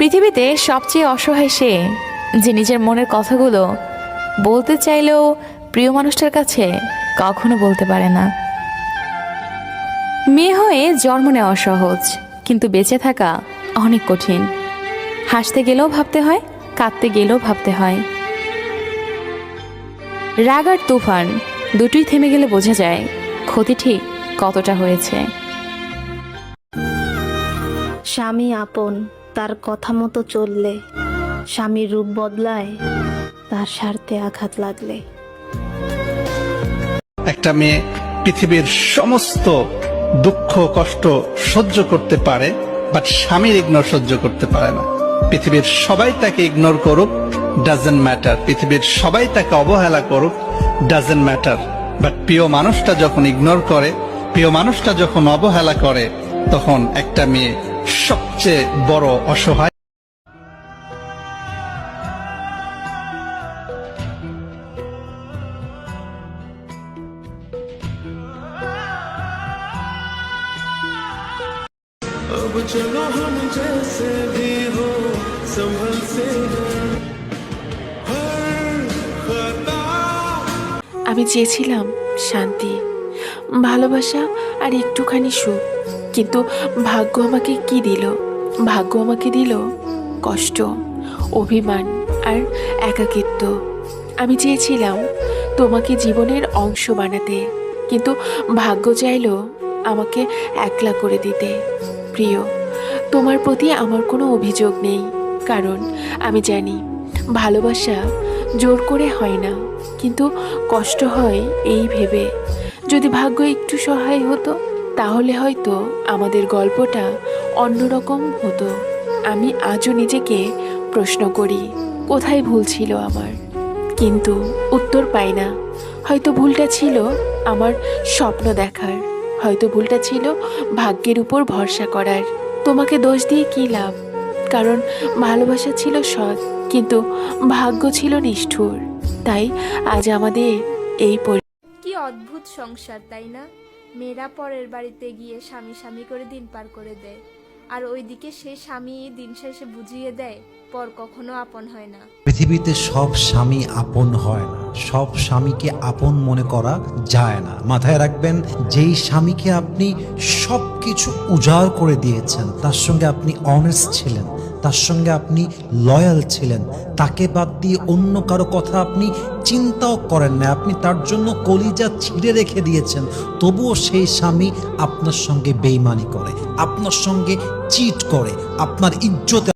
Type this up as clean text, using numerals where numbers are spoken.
পৃথিবীতে সবচেয়ে অসহায় সে, যে নিজের মনের কথাগুলো বলতে চাইলেও প্রিয় মানুষটার কাছে কখনো বলতে পারে না। মেয়ে হয়ে জন্ম নেওয়া সহজ, কিন্তু বেঁচে থাকা অনেক কঠিন। হাসতে গেলেও ভাবতে হয়, কাঁদতে গেলেও ভাবতে হয়। রাগ আর তুফান দুটোই থেমে গেলে বোঝা যায় ক্ষতি ঠিক কতটা হয়েছে। স্বামী আপন তার কথা মতো চললে, স্বামীর রূপ বদলায় তার স্বার্থে আঘাত লাগলে। একটা মেয়ে পৃথিবীর সমস্ত দুঃখ কষ্ট সহ্য করতে পারে, বাট স্বামীর ইগনোর সহ্য করতে পারে না। পৃথিবীর সবাই তাকে ইগনোর করুক, ডাজেন্ট ম্যাটার। পৃথিবীর সবাই তাকে অবহেলা করুক, ডাজেন্ট ম্যাটার। বাট প্রিয় মানুষটা যখন ইগনোর করে, প্রিয় মানুষটা যখন অবহেলা করে, তখন একটা মেয়ে সবচেয়ে বড় অসহায়। अब चलो हम जैसे भी हो संभल से हर खता। আমি চেয়েছিলাম শান্তি, ভালোবাসা আর একটুখানি সুখ, কিন্তু ভাগ্য আমাকে কি দিল? ভাগ্য আমাকে দিল কষ্ট, অভিমান আর একাকিত্ব। আমি চেয়েছিলাম তোমাকে জীবনের অংশ বানাতে, কিন্তু ভাগ্য চাইল আমাকে একলা করে দিতে। প্রিয়, তোমার প্রতি আমার কোনো অভিযোগ নেই, কারণ আমি জানি ভালোবাসা জোর করে হয় না, কিন্তু কষ্ট হয় এই ভেবে যদি ভাগ্য একটু সহায় হতো, তাহলে হয়তো আমাদের গল্পটা অন্যরকম হতো। আমি আজও নিজেকে প্রশ্ন করি কোথায় ভুল ছিল আমার, কিন্তু উত্তর পাই না। হয়তো ভুলটা ছিল আমার স্বপ্ন দেখার, হয়তো ভুলটা ছিল ভাগ্যের উপর ভরসা করার। তোমাকে দোষ দিয়ে কী লাভ? কারণ ভালোবাসা ছিল সৎ, কিন্তু ভাগ্য ছিল নিষ্ঠুর। তাই আজ আমাদের এই কি অদ্ভুত সংসার, তাই না? মেয়েরা পরের বাড়িতে গিয়ে স্বামী স্বামী করে দিন পার করে দেয়, আর ওইদিকে সে স্বামী দিন শেষে বুঝিয়ে দেয় পর কখনো আপন হয় না। পৃথিবীতে সব স্বামী আপন হয় না, সব স্বামীকে আপন মনে করা যায় না। মাথায় রাখবেন, যেই স্বামীকে আপনি সব কিছু উজাড় করে দিয়েছেন, তার সঙ্গে আপনি অনেস্ট ছিলেন, তার সঙ্গে আপনি লয়াল ছিলেন, তাকে বাদ দিয়ে অন্য কারো কথা আপনি চিন্তাও করেন না, আপনি তার জন্য কলিজা ছিঁড়ে রেখে দিয়েছেন, তবুও সেই স্বামী আপনার সঙ্গে বেইমানি করে, আপনার সঙ্গে চিট করে, আপনার ইজ্জতে